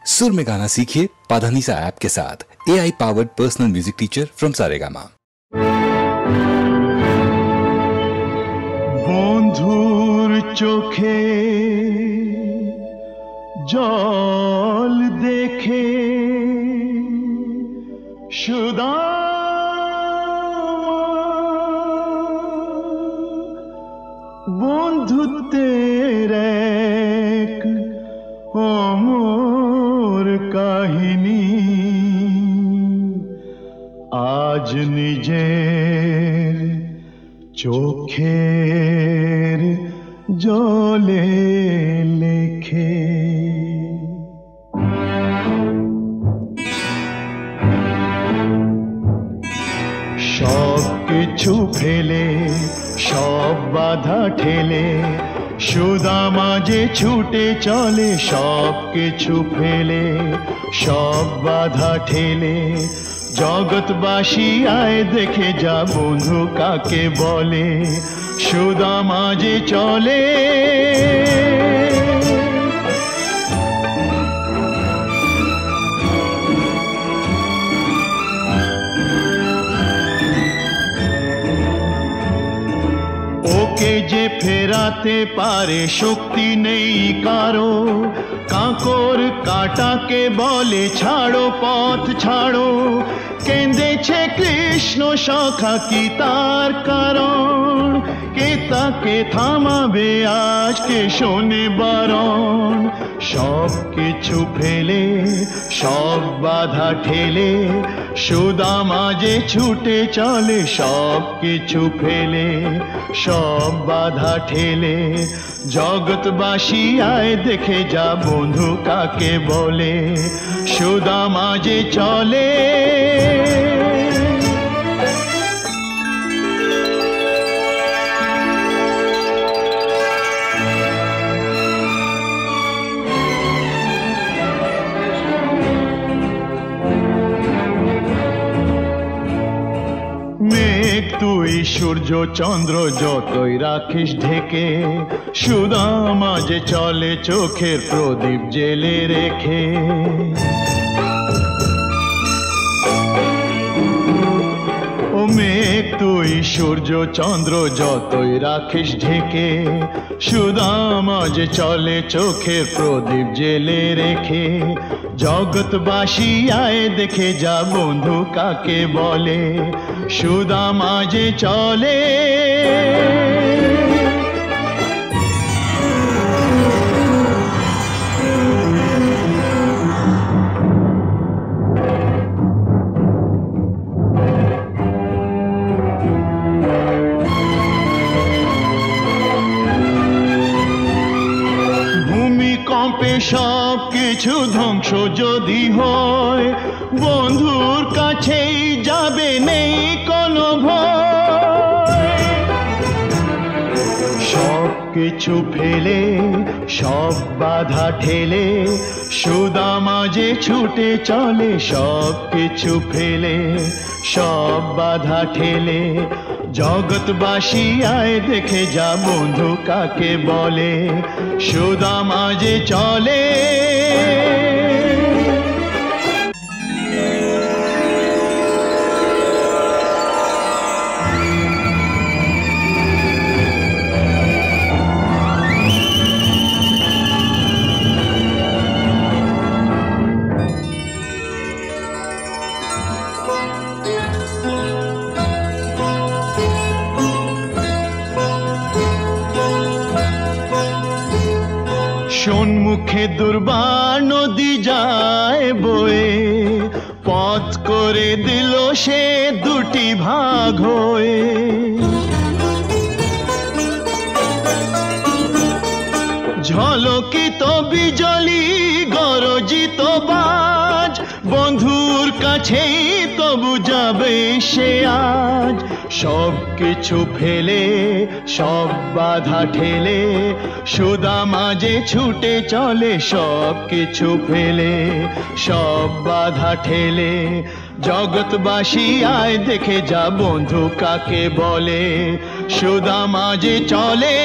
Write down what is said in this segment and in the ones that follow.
सुर में गाना सीखिए पाधानीसा ऐप के साथ। AI powered personal music teacher from Saregama. बंधुर चोखे जल देखे सुदामा बंधुत्वेर एक अमर काहिनी आज निजेर चोखेर जले लेखे। सब किछु फेले सब बाधा ठेले सुदामा जे छूटे चले सब किछु फेले सब बाधा ठेले जगतबासी आए देखे जा बंधु काके बोले सुदामा जे चले। ओके जे फेराते पारे शक्ति नहीं कारो कांकोर काटा के बोले छाड़ो पथ छाड़ो केंदेछे कृष्ण शाखा की तार कारण के ताके थामाबे आज के शोने बारण। सब किछु फेले सब बाधा ठेले सुदामा जे छूटे चले सब किछु फेले सब बाधा ठेले जगतबासी आए देखे जा बंधु काके बोले सुदामा जे चले। তুই সূর্য চন্দ্র যতই রাখিস ঢেকে সুদামা যে চলে চোখের প্রদীপ জেলে রেখে। ও মেঘ তুই সূর্য চন্দ্র যতই রাখিস ঢেকে সুদামা যে চলে চোখের প্রদীপ জেলে রেখে জগতবাসী আয়ে দেখে যা বন্ধু কাকে বলে সুদামা যে চলে। ভূমিকম্পে সব কিছু ধ্বংস যদি হয় বন্ধুর কাছেই যাবে নেই কোনো ভয়। সব কিছু ফেলে সব বাধা ঠেলে সুদামা যে ছুটে চলে সব কিছু ফেলে সব বাধা ঠেলে জগতবাসী আয় দেখে যা বন্ধু কাকে বলে সুদামা যে চলে। সম্মুখে দুর্বার নদী যায় বয়ে পথ করে দিল সে দুটি ভাগ হয়ে। ঝলকিত বিজলি গরজিত বাজ বন্ধুর কাছেই তবু যাবে সে আজ। সব কিছু ফেলে সব বাধা ঠেলে সুদামা যে ছুটে চলে সব কিছু ফেলে সব বাধা ঠেলে জগতবাসী আয় দেখে যা বন্ধু কাকে বলে সুদামা যে চলে।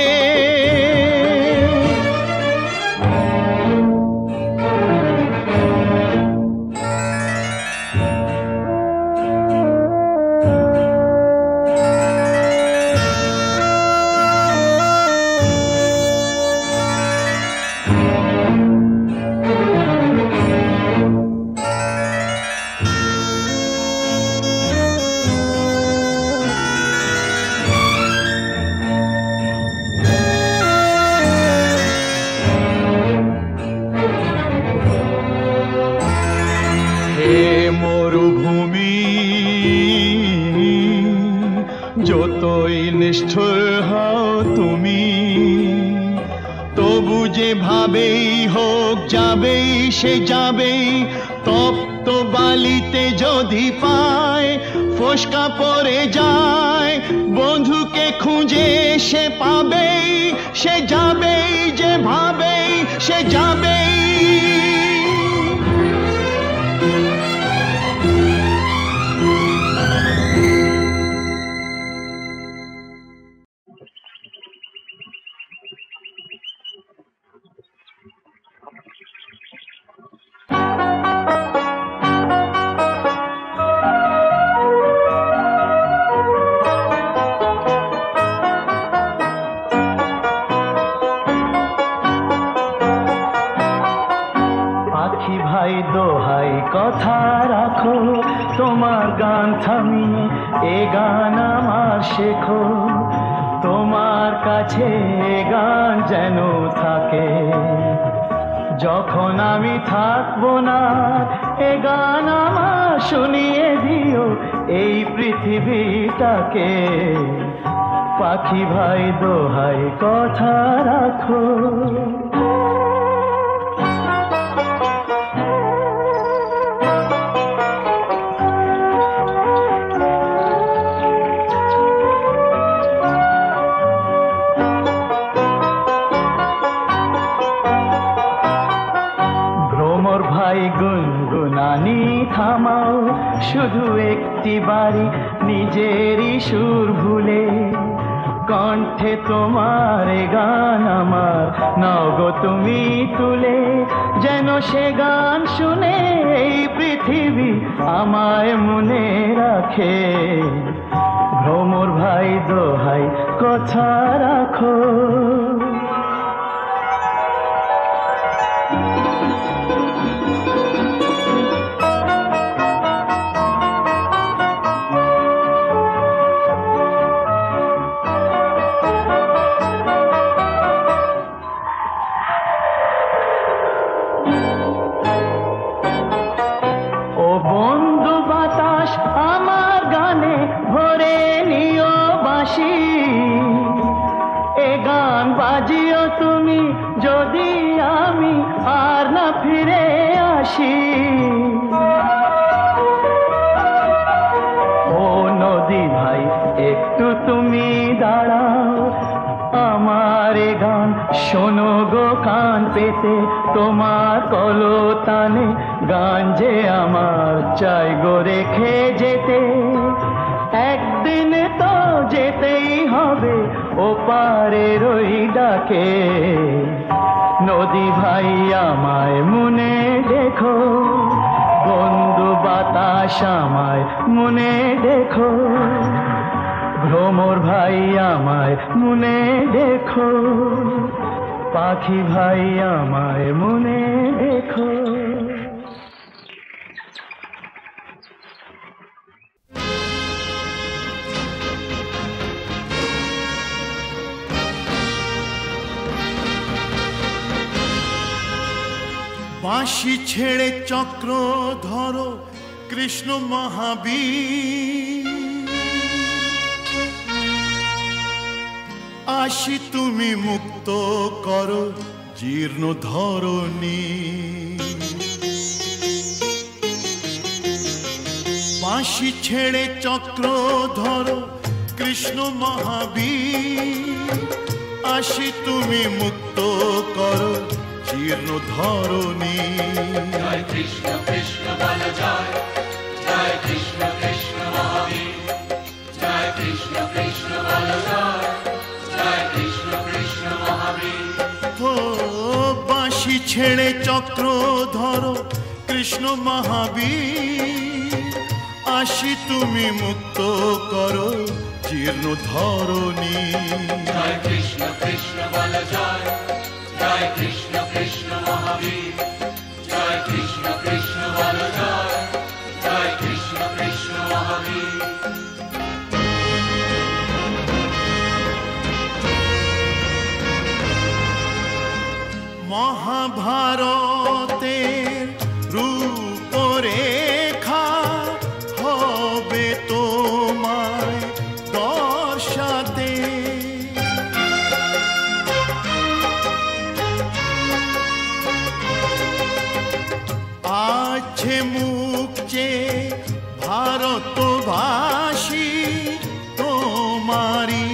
যতই নিষ্ঠুর হও তুমি, তবু যেভাবেই হোক যাবেই সে যাবেই। তপ্ত বালিতে যদি পায় ফোসকা পড়ে যায়, বন্ধুকে খুঁজে সে পাবেই, সে যাবেই যেভাবেই সে যাবেই। কথা রাখো তোমার গান থামিয়ে, এ গান আমার শেখো, তোমার কাছে এ গান যেন থাকে। যখন আমি থাকবো না এ গান আমার শুনিয়ে দিও এই পৃথিবীটাকে। পাখি ভাই দোহাই কথা রাখো। গুনগুনানি থামাও শুধু একটি বাড়ি নিজেরই সুর ভুলে, কণ্ঠে তোমার গান আমার নাও গো তুমি তুলে। যেন সে গান শুনে এই পৃথিবী আমায় মনে রাখে। ভ্রমর ভাই দোহাই কথা রাখো। বাজিও তুমি যদি আমি আর না ফিরে আসি। ও নদী ভাই একটু তুমি দাঁড়াও, আমার গান শোনো গো কান পেতে। তোমার কলতানে গান যে আমার চাই গো রেখে যেতে। একদিন তো যেতেই হবে ওপারের ওই ডাকে। নদী ভাই আমায় মনে দেখো, বন্ধু বাতাস আমায় মনে দেখো। ভ্রমর ভাই আমায় মনে দেখো, পাখি ভাই আমায় মনে দেখো। বাঁশি ছেড়ে চক্র ধরো কৃষ্ণ মহাবীর, আসি তুমি মুক্ত করো জীর্ণ ধরণী। বাঁশি ছেড়ে চক্র ধরো কৃষ্ণ মহাবীর, আসি তুমি মুক্ত করো জীর্ণ ধরণী। জয় কৃষ্ণ কৃষ্ণ বল জয়, জয় কৃষ্ণ কৃষ্ণ মহাবীর। জয় কৃষ্ণ কৃষ্ণ বল জয়, জয় কৃষ্ণ কৃষ্ণ মহাবীর। ও বাঁশি ছেড়ে চক্র ধরো কৃষ্ণ মহাবীর, আসি তুমি মুক্ত করো জীর্ণ ধরণী। জয় কৃষ্ণ কৃষ্ণ বল জয়, জয় কৃষ্ণ কৃষ্ণ মহাবীর। জয় কৃষ্ণ কৃষ্ণ বল জয়, জয় কৃষ্ণ কৃষ্ণ মহাবীর। মহাভারতের রূপরেখা হবে তোমায় দর্শন আছে মুখ চেয়ে ভারতবাসী তোমারি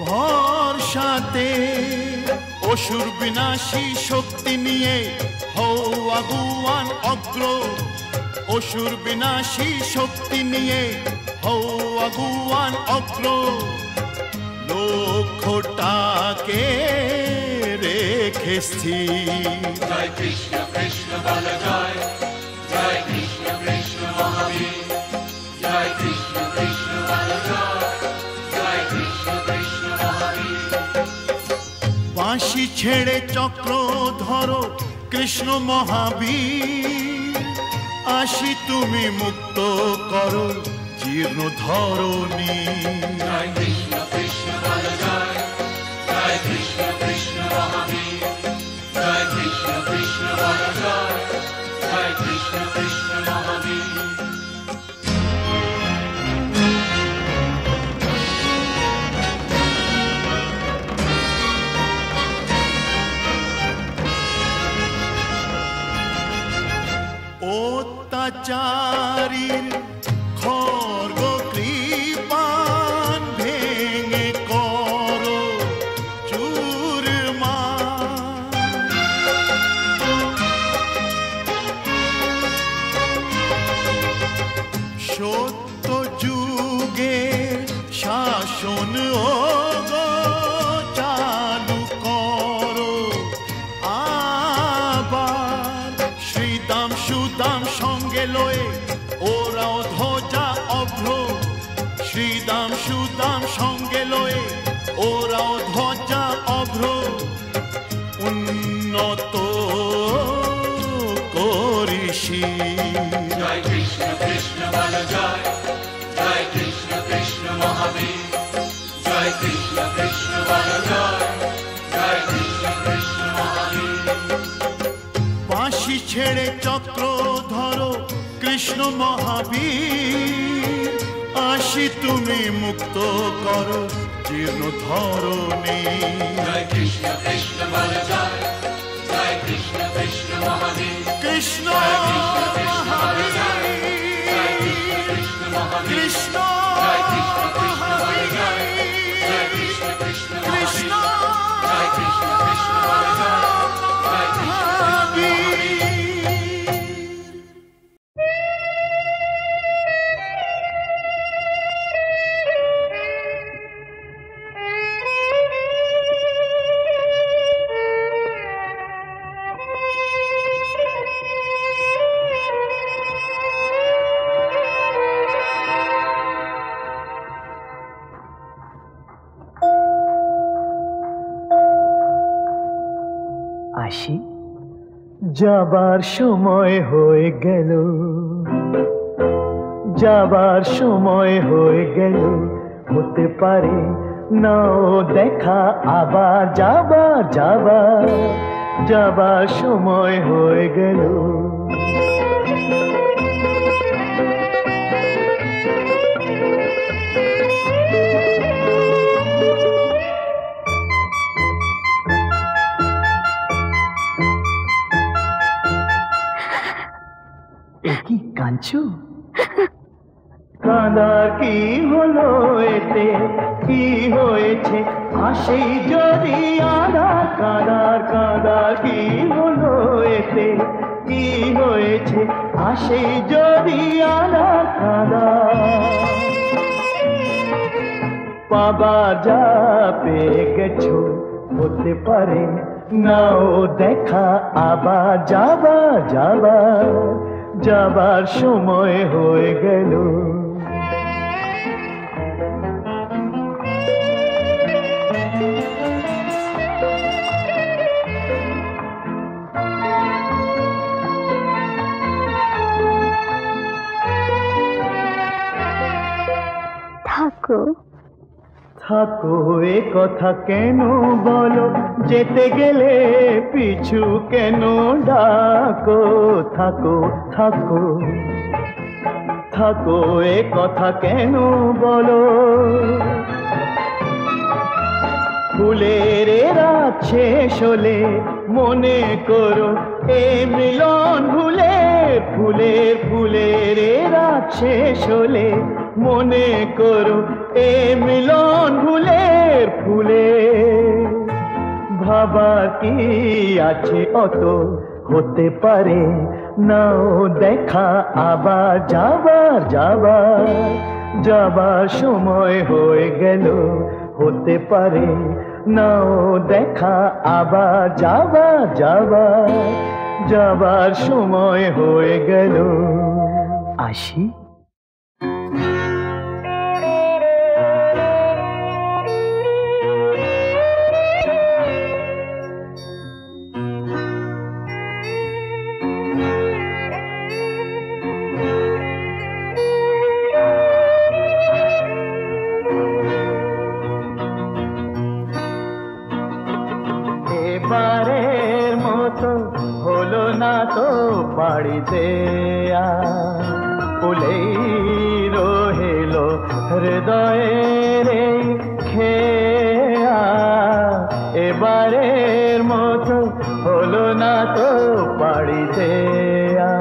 ভরসাতে, অসুর বিনাশী শক্তি নিয়ে হও আগুয়ান অগ্র, অসুর বিনাশী শক্তি নিয়ে হও আগুয়ান অগ্র, লক্ষ্যটাকে রেখে স্থির। জয় কৃষ্ণ কৃষ্ণ বল জয়, জয় কৃষ্ণ কৃষ্ণ মহাবীর, জয় কৃষ্ণ কৃষ্ণ বল জয়, জয় কৃষ্ণ কৃষ্ণ মহাবীর। বাঁশি ছেড়ে চক্র ধরো কৃষ্ণ মহাবীর, আসি তুমি মুক্ত করো জীর্ণ ধরণী। জয় কৃষ্ণ কৃষ্ণ বল জয়, জয় কৃষ্ণ কৃষ্ণ মহাবীর, জয় কৃষ্ণ কৃষ্ণ বল জয়, জয় কৃষ্ণ কৃষ্ণ মহাবীর। অত্যাচারীর খর্গ কৃপান ভেঙে করো চুরমার, সত্য যুগের শাসন ওগো চালু করো আবার, শ্রীদাম সুদাম সঙ্গে লয়ে ওরাও ধ্বজা অভ্র, শ্রীদাম সুদাম সঙ্গে লয়ে ওরাও ধ্বজা অভ্র, উন্নত করিসি। জয় কৃষ্ণ কৃষ্ণ বল জয়, জয় কৃষ্ণ কৃষ্ণ মহাবীর, জয় কৃষ্ণ কৃষ্ণ বল জয়, জয় কৃষ্ণ কৃষ্ণ মহাবীর। বাঁশি ছেড়ে চক্র ধরো কৃষ্ণ মহাবীর, আসি তুমি মুক্ত করো জীর্ণ ধরণী। জয় কৃষ্ণ কৃষ্ণ বল জয়, জয় কৃষ্ণ কৃষ্ণ মহাবীর, কৃষ্ণ জয় কৃষ্ণ কৃষ্ণ বল জয়, জয় কৃষ্ণ কৃষ্ণ মহাবীর, কৃষ্ণ জয় কৃষ্ণ কৃষ্ণ বল জয়, জয় কৃষ্ণ কৃষ্ণ মহাবীর, জয় কৃষ্ণ কৃষ্ণ বল জয়, জয় কৃষ্ণ আসি, যাবার সময় হয়ে গেল, যাবার সময় হয়ে গেল, হতে পারে নাও দেখা আবার, যাবার যাবার যাবার সময় হয়ে গেল। কি কাঁদছো? কাঁদার কি হলো এতে, কি হয়েছে আসি যদি আধার, কাঁদার কাঁদার কি হলো এতে, কি হয়েছে আসি যদি আধার কাঁদার। পাবার যা পেয়ে গেছো, হতে পারে নাও দেখা আবার, যাবার যাবার যাবার সময় হয়ে গেল। থাকো থাকো এ কথা কেন বলো, যেতে গেলে পিছু কেন ডাকো, থাকো থাকো থাকো এ কথা কেন বলো। ফুলের রাত শেষ হলে মনে করো এ মিলন মিলন ভুলের ফুলের ফুলের এ রাত শেষ হলে মনে করো এ মিলন ভুলের ফুলের। ভাবার কি আছে অত, হতে পারে নাও দেখা আবার যাবার যাবার যাবার সময় হয়ে গেল। হতে পারে নাও দেখা আবার যাবার যাবার যাবার সময় হয়ে গেল। আসি। এবারের মতো হলো না তো বাড়ি দেয়া, ফুলেই রহিল হৃদয়ের এই খেয়া। এবারের মতো হলো না তো বাড়ি দেয়া।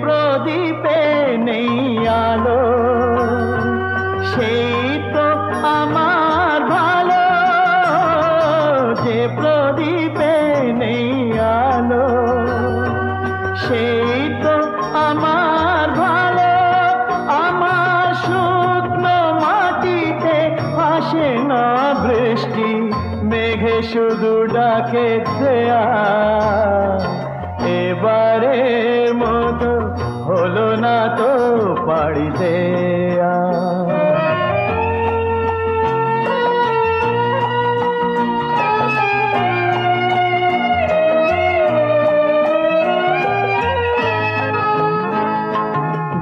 প্রদীপে নেই আলো সেই তো আমার ভালো, যে প্রদীপে নেই আলো সেই তো আমার ভালো। আমার শুকনো মাটিতে আসে না বৃষ্টি, মেঘে শুধু ডাকে দেয়া। এবারের মতো হলো না তো পাড়ি দেয়া।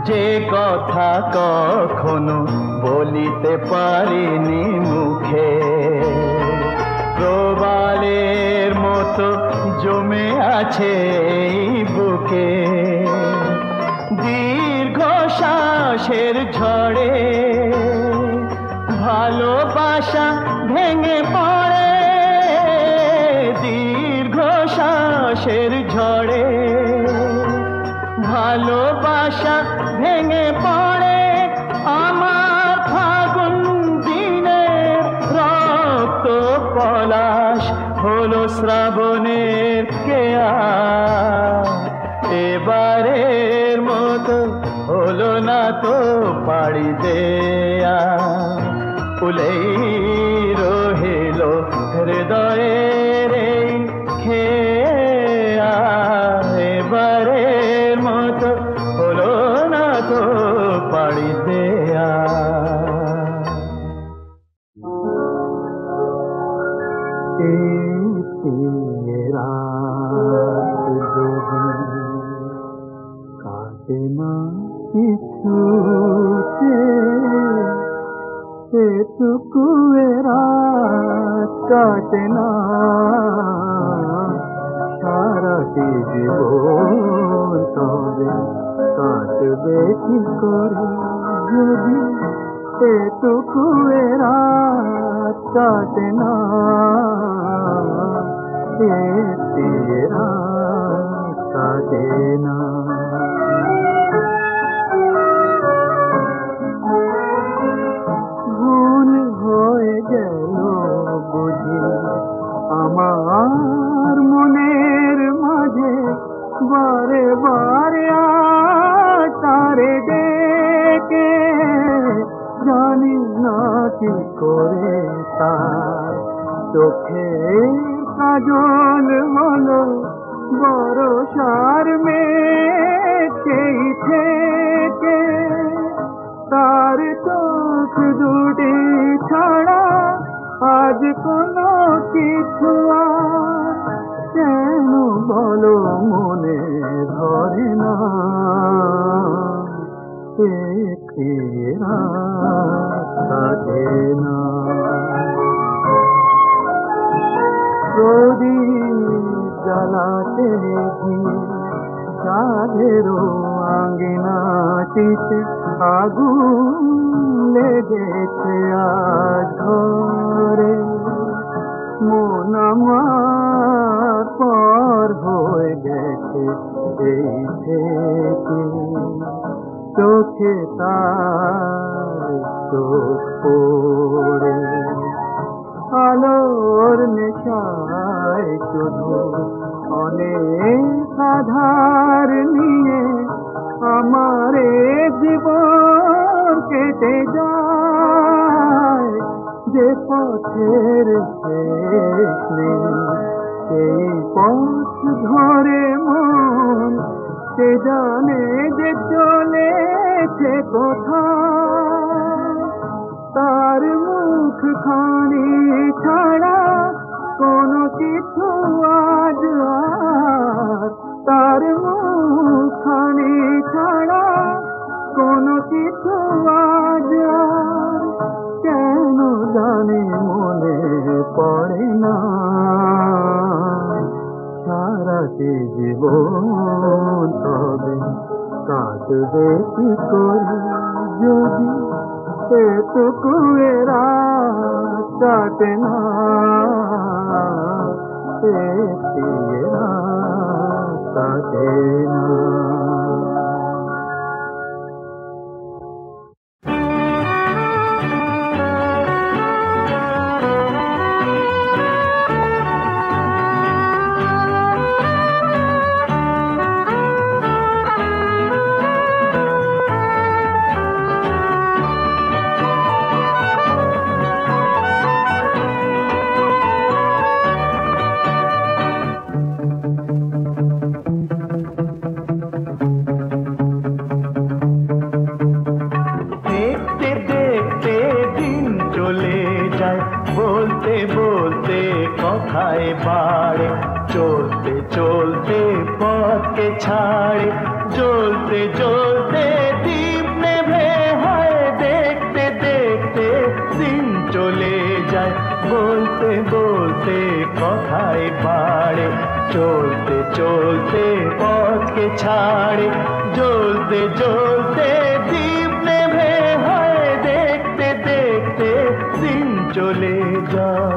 যে কথা কখনো বলিতে পারিনি মুখে, প্রবালের মতো জমে আছে এই বুকে। দীর্ঘ শ্বাসের ঝড়ে ভালোবাসা ভেঙে পড়ে, দীর্ঘ শ্বাসের ঝড়ে ভালোবাসা ভেঙে পড়ে। আমার ফাগুন দিনে রক্ত পলাশ হলো শ্রাবণের কেয়া। এবারের মতো হলো না তো পাড়ি দেয়া, ফুলেই রহিল হৃদয়ের এই খেয়া। এবারের মতো হলো না তো পাড়ি দেয়া। কাটে না কিছুতে এটুকু রাত কাটে না, সারাটি জীবন তবে কাটবে কি করে যদি এটুকু রাত কাটে না, রাত কাটে না। ভুল হয়ে গেল বুঝি আমার মনের মাঝে, বারে বারে তারে ডেকে জানি না কি করে তার চোখের কাজল হলো বরষার মেঘ সেই থেকে। তার চোখ দুটি ছাড়া আজ কোনো কিছু আর কেন বলো মনে ধরে না। देखिए থাকে না প্রদীপ জ্বালাতে গিয়ে সাধেরও আঙ্গিনাটিতে আগুন লেগেছে আজ ঘরে মন আমার পর হয়ে গেছে সেই থেকে চোখে তার চোখ পড়ে আলোর নেশায় শুধু অনেক আধার নিয়ে আমার জীবন কেটে যায় যে পথের শেষ নেই সেই পথ ধরে মন সে জানে যে চলেছে কোথায় তার মুখ খানি ছাড়া কোনো কিছু আজ আর তার মুখ খানি ছাড়া কোনো কিছু আজ আর কেন জানি মনে পড়ে না সারাটি জীবন তবে কাটবে কি করে যদি এটুকু রাত কাটে না কাটে না चलते चलते पथ के छाड़े जलते जलते दीप नेभे हाय देखते देखते दिन चले जाए बोलते बोलते कथाय बाड़े चलते चलते पथ के छाड़े जलते जलते दीप नेभे हाय देखते देखते दिन चले जाए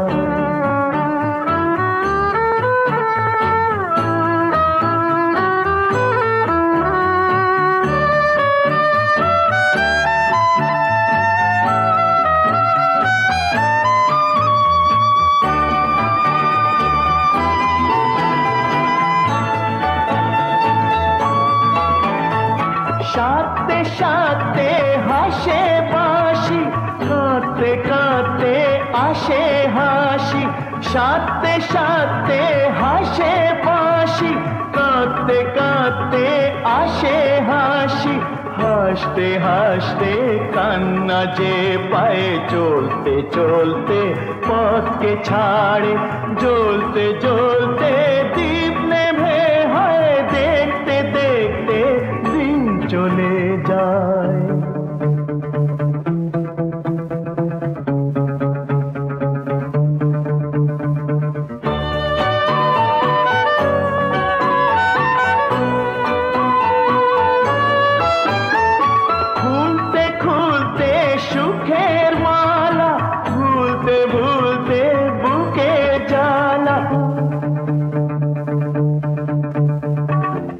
शाते शाते हाशे बाशी काते काते आशे हाशी शाते शाते हाशे बाशी काते काते आशे हाशी हासते हासते कान्ना जे पाए चलते चलते पथ के छाड़े जलते जलते दीप नेभे हाय देखते देखते चले जाए खुलते खुलते सुखेर माला भूलते भूलते बुके जाला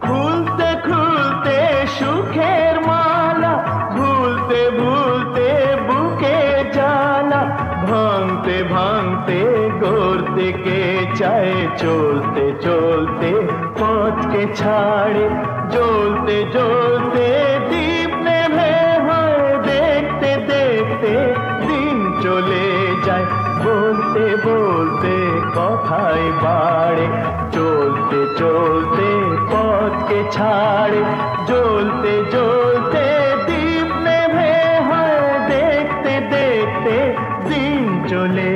खुलते खुलते सुखेर माला भूलते भूलते बुके जाला भांगते भांगते गड़ते के चाहे चलते चलते पथ के छाड़े जलते जलते दीप नेभे हाय देखते देखते दिन चले जाए बोलते बोलते कथाय बाड़े चलते चलते पथ के छाड़े जलते जलते दीप नेभे हाय देखते देखते दिन चले